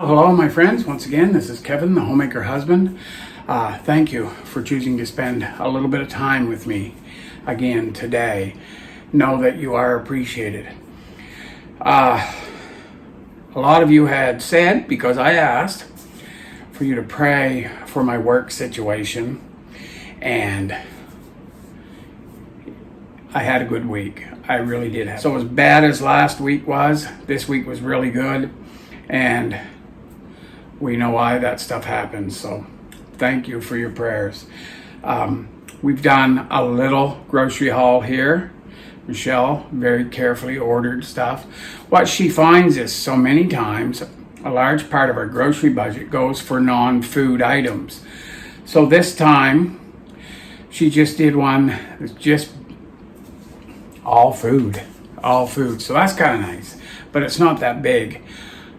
Hello, my friends. Once again, this is Kevin, the Homemaker husband. Thank you for choosing to spend a little bit of time with me again today. Know that you are appreciated. A lot of you had said, because I asked, for you to pray for my work situation, and I had a good week. I really did. So as bad as last week was, this week was really good, and we know why that stuff happens. So thank you for your prayers. We've done a little grocery haul here. Michelle very carefully ordered stuff. What she finds is so many times a large part of our grocery budget goes for non-food items. So this time she just did one that's just all food. So that's kind of nice, but it's not that big.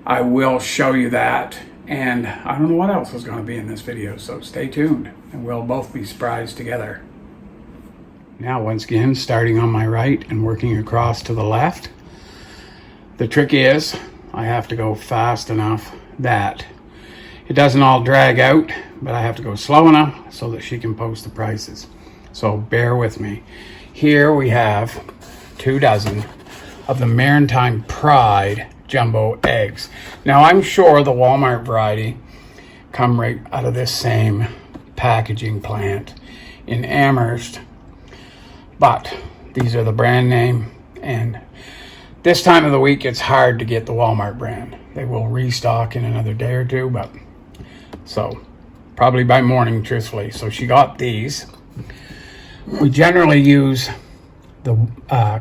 I will show you that, and I don't know what else is going to be in this video, so stay tuned and we'll both be surprised together. Now, once again, starting on my right and working across to the left. The trick is I have to go fast enough that it doesn't all drag out, but I have to go slow enough so that she can post the prices. So bear with me. Here we have 2 dozen of the Maritime Pride jumbo eggs. Now, I'm sure the Walmart variety come right out of this same packaging plant in Amherst, but these are the brand name, and this time of the week it's hard to get the Walmart brand. They will restock in another day or two, but so probably by morning, truthfully. So she got these. We generally use the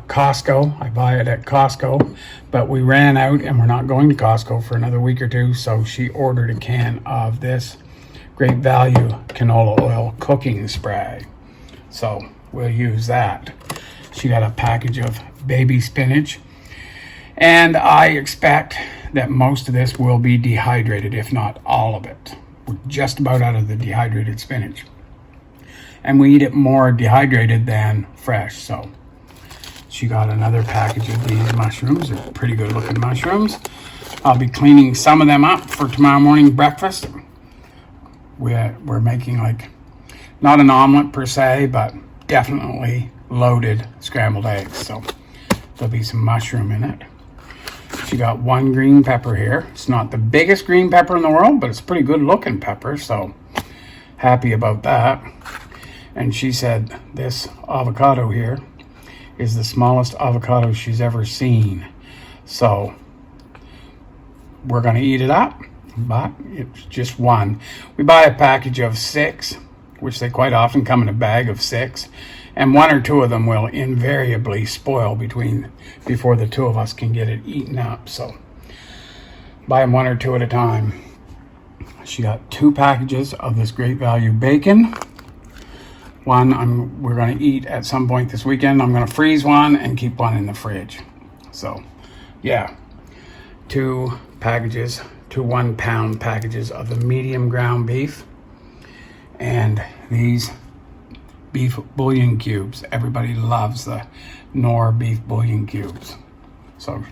Costco. I buy it at Costco, but we ran out and we're not going to Costco for another week or two, so she ordered a can of this great value canola oil cooking spray, so we'll use that. She got a package of baby spinach, and I expect that most of this will be dehydrated, if not all of it. We're just about out of the dehydrated spinach, and we eat it more dehydrated than fresh. So she got another package of these mushrooms. They're pretty good looking mushrooms. I'll be cleaning some of them up for tomorrow morning breakfast. We're making, like, not an omelet per se, but definitely loaded scrambled eggs. So there'll be some mushroom in it. She got 1 green pepper here. It's not the biggest green pepper in the world, but it's a pretty good looking pepper, so happy about that. And she said this avocado here is the smallest avocado she's ever seen. So we're going to eat it up, but it's just one. We buy a package of 6, which they quite often come in a bag of 6, and 1 or 2 of them will invariably spoil before the 2 of us can get it eaten up. So buy them 1 or 2 at a time. She got 2 packages of this great value bacon. One we're going to eat at some point this weekend. I'm going to freeze one and keep one in the fridge. So yeah, 2 packages, 2 1-pound packages of the medium ground beef, and these beef bouillon cubes. Everybody loves the Knorr beef bouillon cubes. So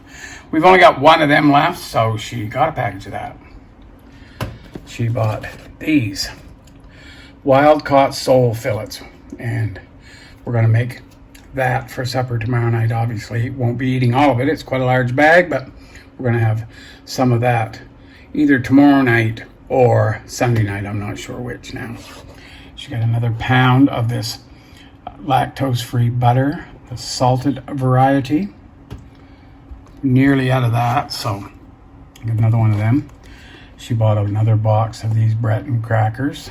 we've only got 1 of them left, so she got a package of that. She bought these wild caught sole fillets, and we're going to make that for supper tomorrow night. Obviously won't be eating all of it, it's quite a large bag, but we're going to have some of that either tomorrow night or Sunday night. I'm not sure which now. She got another pound of this lactose-free butter, the salted variety. Nearly out of that, so get another one of them. She bought another box of these Breton crackers.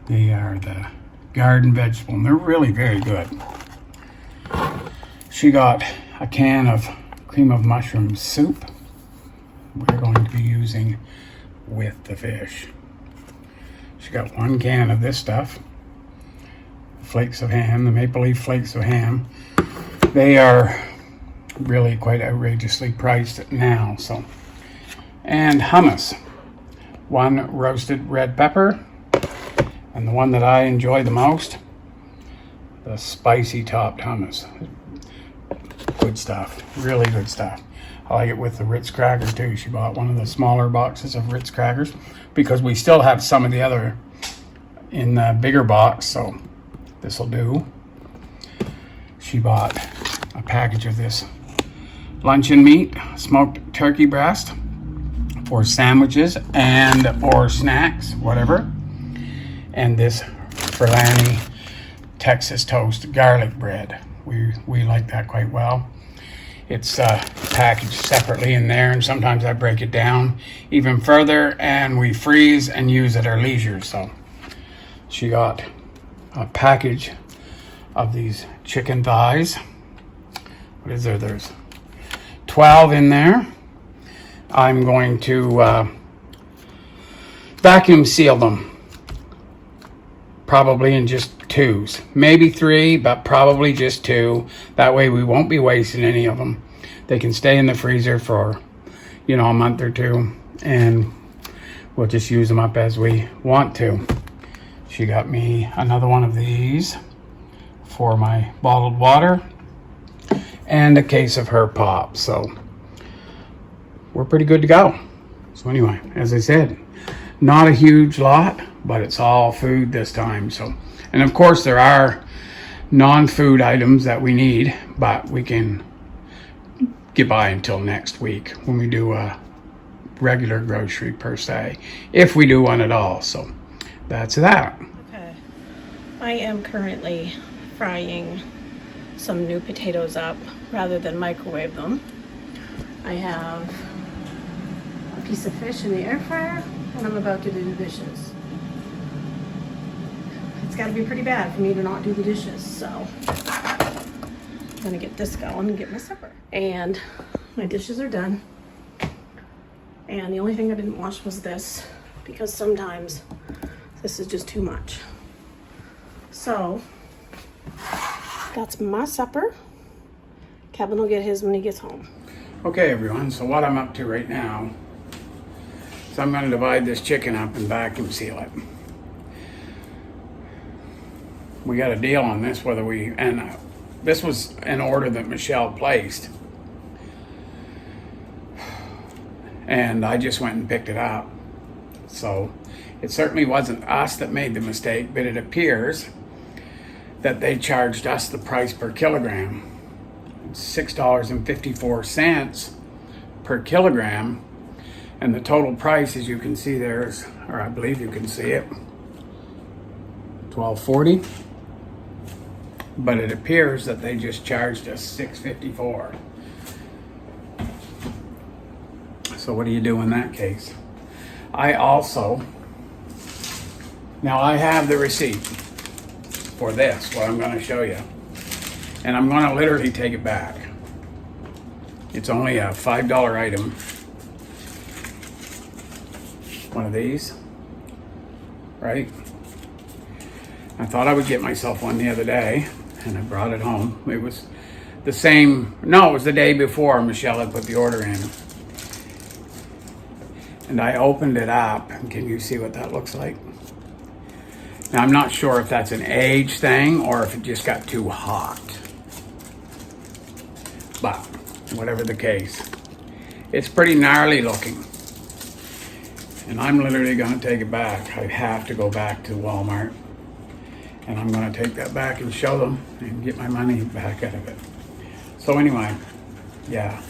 They are the garden vegetable, and they're really very good. She got a can of cream of mushroom soup we're going to be using with the fish. She got 1 can of this stuff, flakes of ham, the maple leaf flakes of ham. They are really quite outrageously priced now. So, and hummus, 1 roasted red pepper, and the one that I enjoy the most, the spicy topped hummus. Good stuff, really good stuff. I like it with the Ritz cracker too. She bought one of the smaller boxes of Ritz crackers because we still have some of the other in the bigger box, so this will do. She bought a package of this luncheon meat, smoked turkey breast for sandwiches and or snacks, whatever. And this Ferlani Texas toast garlic bread. We like that quite well. It's packaged separately in there, and sometimes I break it down even further and we freeze and use at our leisure. So she got a package of these chicken thighs. What is there? There's 12 in there. I'm going to vacuum seal them, probably in just 2s, maybe 3, but probably just 2. That way we won't be wasting any of them. They can stay in the freezer for, a month or 2, and we'll just use them up as we want to. She got me another one of these for my bottled water and a case of her pop. So we're pretty good to go. So anyway, as I said, not a huge lot, but it's all food this time. So, and of course there are non-food items that we need, but we can get by until next week when we do a regular grocery per se, if we do one at all. So that's that. Okay, I am currently frying some new potatoes up rather than microwave them. I have a piece of fish in the air fryer, and I'm about to do the dishes. It's got to be pretty bad for me to not do the dishes, so I'm gonna get this going and get my supper. And my dishes are done. And the only thing I didn't wash was this, because sometimes this is just too much. So that's my supper. Kevin will get his when he gets home. Okay, everyone, so what I'm up to right now is I'm going to divide this chicken up and vacuum seal it. We got a deal on this, this was an order that Michelle placed, and I just went and picked it up. So it certainly wasn't us that made the mistake, but it appears that they charged us the price per kilogram. It's $6.54 per kilogram, and the total price, as you can see there, is, or I believe you can see it, $12.40. But it appears that they just charged us $6.54. So what do you do in that case? Now I have the receipt for this, what I'm going to show you, and I'm going to literally take it back. It's only a $5 item. One of these, right? I thought I would get myself one the other day, and I brought it home. It was the same, no, it was the day before Michelle had put the order in. And I opened it up, and can you see what that looks like? Now, I'm not sure if that's an age thing or if it just got too hot. But whatever the case, it's pretty gnarly looking. And I'm literally going to take it back. I have to go back to Walmart, and I'm going to take that back and show them and get my money back out of it. So anyway, yeah,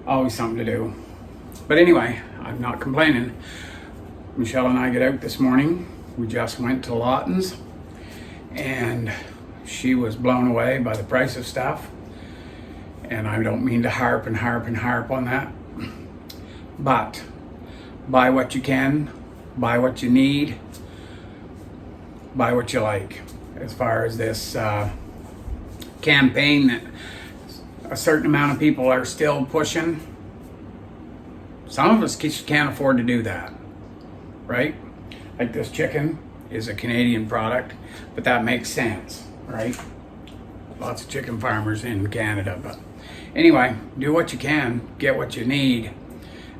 always something to do. But anyway, I'm not complaining. Michelle and I get out this morning. We just went to Lawton's, and she was blown away by the price of stuff. And I don't mean to harp on that. But buy what you can, buy what you need, buy what you like. As far as this campaign that a certain amount of people are still pushing, some of us can't afford to do that, right? Like this chicken is a Canadian product, but that makes sense, right? Lots of chicken farmers in Canada, but anyway, do what you can, get what you need,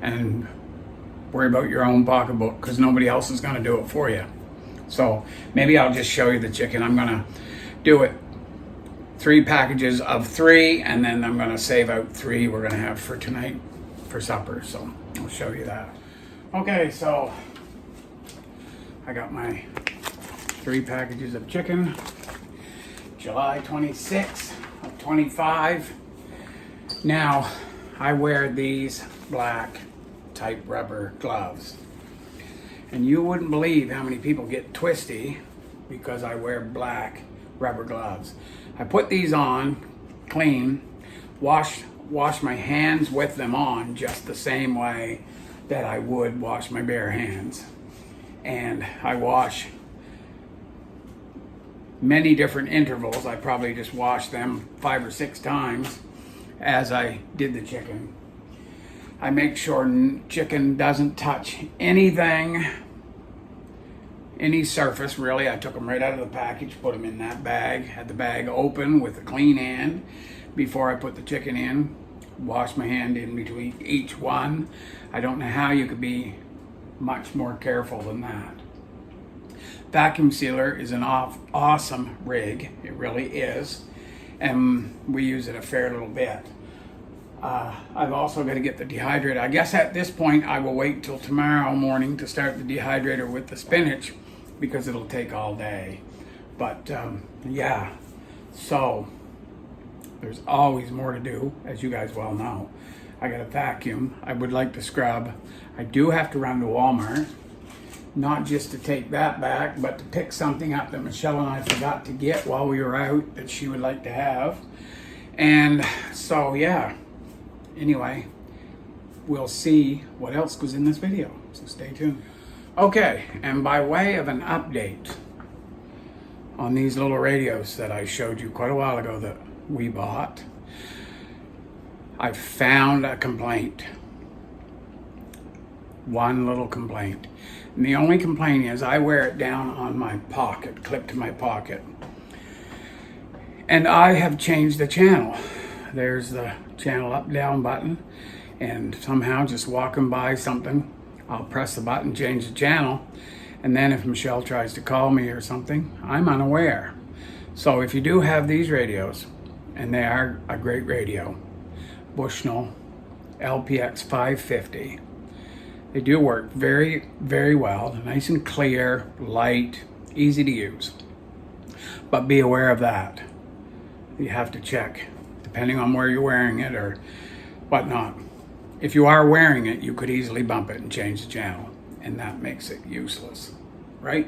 and worry about your own pocketbook, because nobody else is going to do it for you. So maybe I'll just show you the chicken. I'm going to do it 3 packages of 3, and then I'm gonna save out 3 we're gonna have for tonight for supper. So I'll show you that. Okay, so I got my 3 packages of chicken, July 26th of 25. Now, I wear these black type rubber gloves. And you wouldn't believe how many people get twisty because I wear black rubber gloves. I put these on, clean, wash my hands with them on just the same way that I would wash my bare hands. And I wash many different intervals. I probably just washed them 5 or 6 times as I did the chicken. I make sure chicken doesn't touch anything, any surface really. I took them right out of the package, put them in that bag, had the bag open with a clean hand before I put the chicken in. Wash my hand in between each one. I don't know how you could be much more careful than that. Vacuum sealer is an awesome rig. It really is. And we use it a fair little bit. I've also got to get the dehydrator. I guess at this point I will wait till tomorrow morning to start the dehydrator with the spinach because it'll take all day. But yeah, so there's always more to do, as you guys well know. I got a vacuum. I would like to scrub. I do have to run to Walmart, not just to take that back, but to pick something up that Michelle and I forgot to get while we were out that she would like to have. And so yeah, anyway, we'll see what else goes in this video, so stay tuned. Okay, and by way of an update on these little radios that I showed you quite a while ago that we bought, I found a complaint. One little complaint. And the only complaint is I wear it down on my pocket, clipped to my pocket. And I have changed the channel. There's the channel up down button, and somehow just walking by something, I'll press the button, change the channel, and then if Michelle tries to call me or something, I'm unaware. So if you do have these radios, and they are a great radio, Bushnell LPX 550, they do work very, very well, nice and clear, light, easy to use. But be aware of that. You have to check, depending on where you're wearing it or whatnot. If you are wearing it, you could easily bump it and change the channel, and that makes it useless, right?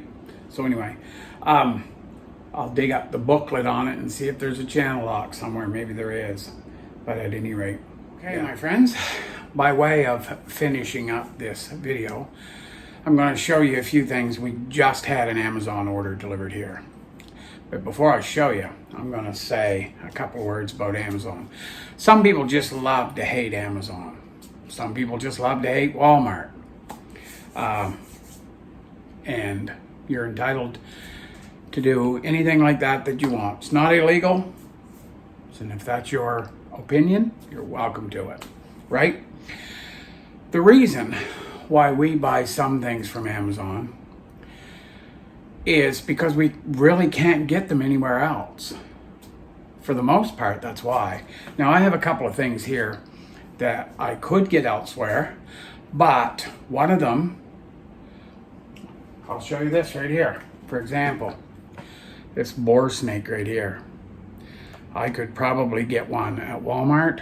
So anyway, I'll dig up the booklet on it and see if there's a channel lock somewhere. Maybe there is, but at any rate. Okay, my friends, by way of finishing up this video, I'm going to show you a few things we just had an Amazon order delivered here. But before I show you, I'm going to say a couple words about Amazon. Some people just love to hate Amazon. Some people just love to hate Walmart. And you're entitled to do anything like that you want. It's not illegal. And if that's your opinion, you're welcome to it, right? The reason why we buy some things from Amazon is because we really can't get them anywhere else. For the most part, that's why. Now, I have a couple of things here that I could get elsewhere, but one of them, I'll show you this right here. For example, this boar snake right here. I could probably get one at Walmart,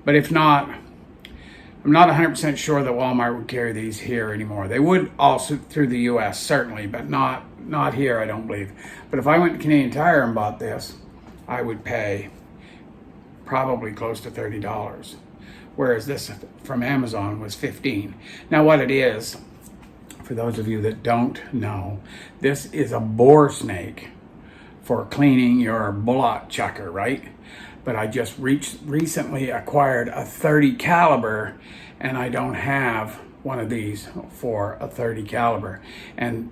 but if not, I'm not 100% sure that Walmart would carry these here anymore. They would also through the US, certainly, but not here, I don't believe. But if I went to Canadian Tire and bought this, I would pay probably close to $30. Whereas this from Amazon was $15. Now what it is, for those of you that don't know, this is a boar snake for cleaning your bullet chucker, right? But I just recently acquired a 30 caliber, and I don't have one of these for a 30 caliber. And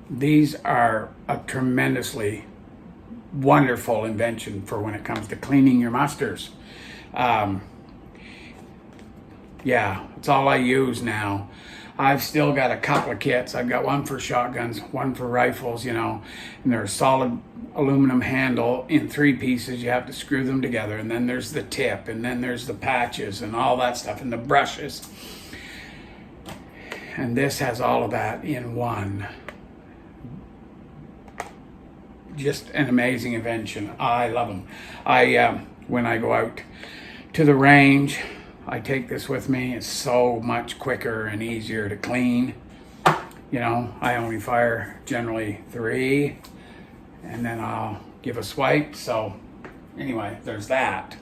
these are a tremendously wonderful invention for when it comes to cleaning your musters. Yeah, it's all I use now. I've still got a couple of kits. I've got one for shotguns, one for rifles, you know, and they're a solid aluminum handle in 3 pieces. You have to screw them together, and then there's the tip, and then there's the patches and all that stuff, and the brushes. And this has all of that in one. Just an amazing invention. I love them. When I go out to the range, I take this with me. It's so much quicker and easier to clean. You know, I only fire generally 3, and then I'll give a swipe. So anyway, there's that.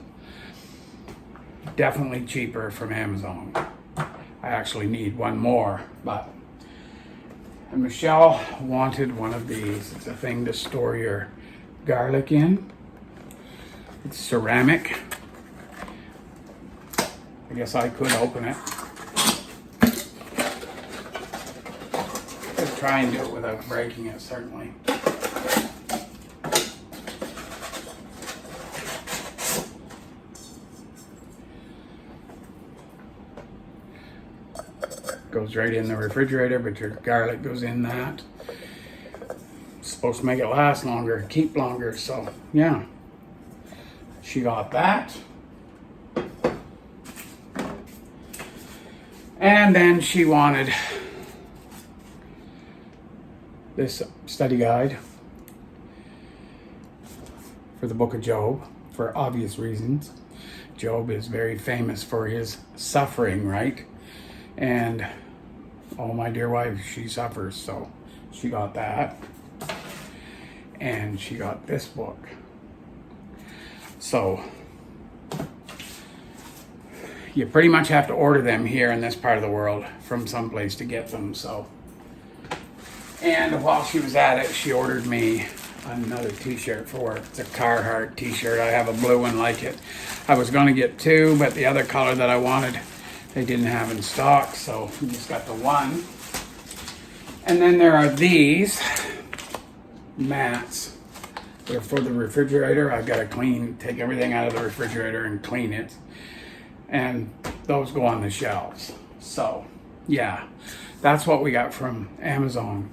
Definitely cheaper from Amazon. I actually need one more, but and Michelle wanted one of these. It's a thing to store your garlic in. It's ceramic. I guess I could open it. Could try and do it without breaking it, certainly. Goes right in the refrigerator, but your garlic goes in that. It's supposed to make it last longer, keep longer, so yeah. She got that. And then she wanted this study guide for the book of Job, for obvious reasons. Job is very famous for his suffering, right? And oh, my dear wife, she suffers, so she got that. And she got this book. So you pretty much have to order them here in this part of the world from someplace to get them. So, and while she was at it, she ordered me another t-shirt for work. It's a Carhartt t-shirt. I have a blue one like it. I was going to get 2, but the other color that I wanted they didn't have in stock, so we just got the one. And then there are these mats. They're for the refrigerator. I've got to take everything out of the refrigerator and clean it. And those go on the shelves. So, yeah, that's what we got from Amazon.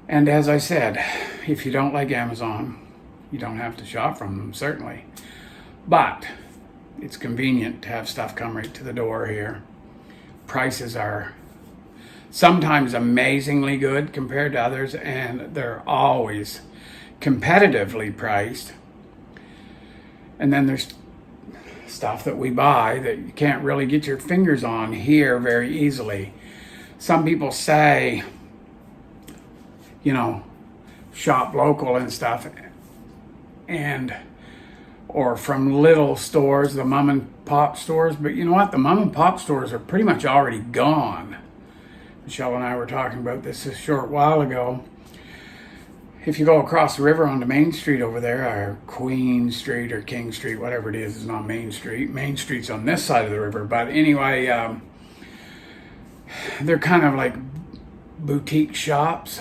And as I said, if you don't like Amazon, you don't have to shop from them, certainly. But it's convenient to have stuff come right to the door here. Prices are sometimes amazingly good compared to others, and they're always competitively priced. And then there's stuff that we buy that you can't really get your fingers on here very easily. Some people say, you know, shop local and stuff, and or from little stores, the mom and pop stores. But you know what? The mom and pop stores are pretty much already gone. Michelle and I were talking about this a short while ago. If you go across the river onto Main Street over there, or Queen Street or King Street, whatever it is not Main Street. Main Street's on this side of the river. But anyway, they're kind of like boutique shops,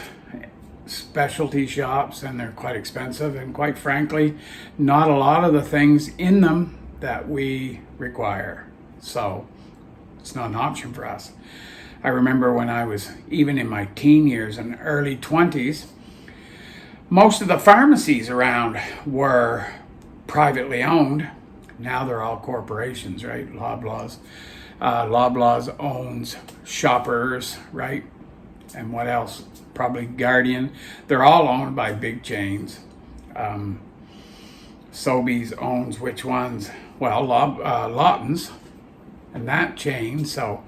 specialty shops, and they're quite expensive, and quite frankly, not a lot of the things in them that we require. So it's not an option for us. I remember when I was even in my teen years and early 20s, most of the pharmacies around were privately owned. Now they're all corporations, right? Loblaws. Loblaws owns Shoppers, right? And what else? Probably Guardian. They're all owned by big chains. Sobeys owns which ones? Well, Lawton's and that chain. So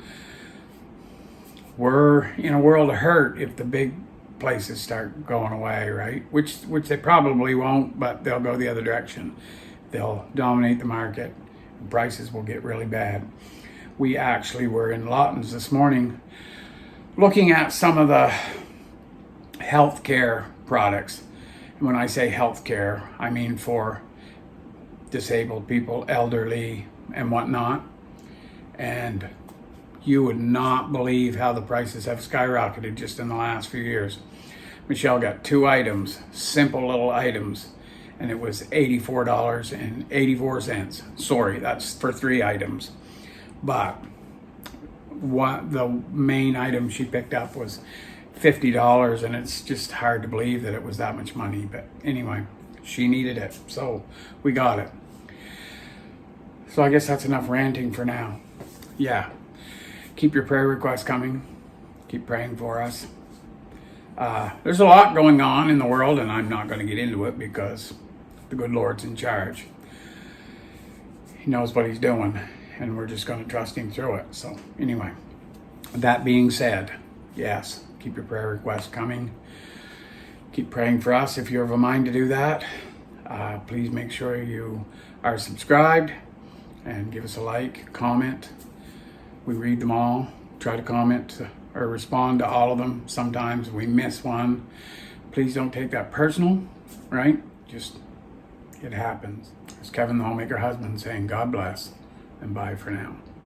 we're in a world of hurt if the big places start going away, right? Which they probably won't, but they'll go the other direction. They'll dominate the market. Prices will get really bad. We actually were in Lawton's this morning looking at some of the healthcare products. And when I say healthcare, I mean for disabled people, elderly, and whatnot. And you would not believe how the prices have skyrocketed just in the last few years. Michelle got 2 items, simple little items, and it was $84.84. Sorry, that's for 3 items. But what the main item she picked up was $50, and it's just hard to believe that it was that much money. But anyway, she needed it, so we got it. So I guess that's enough ranting for now. Yeah, keep your prayer requests coming. Keep praying for us. There's a lot going on in the world, and I'm not going to get into it because the good Lord's in charge. He knows what he's doing, and we're just going to trust him through it. So anyway, that being said, yes, keep your prayer requests coming. Keep praying for us if you have a mind to do that. Please make sure you are subscribed and give us a like, comment. We read them all, try to comment or respond to all of them. Sometimes we miss one. Please don't take that personal, right? Just, it happens. It's Kevin, the Homemaker husband, saying God bless and bye for now.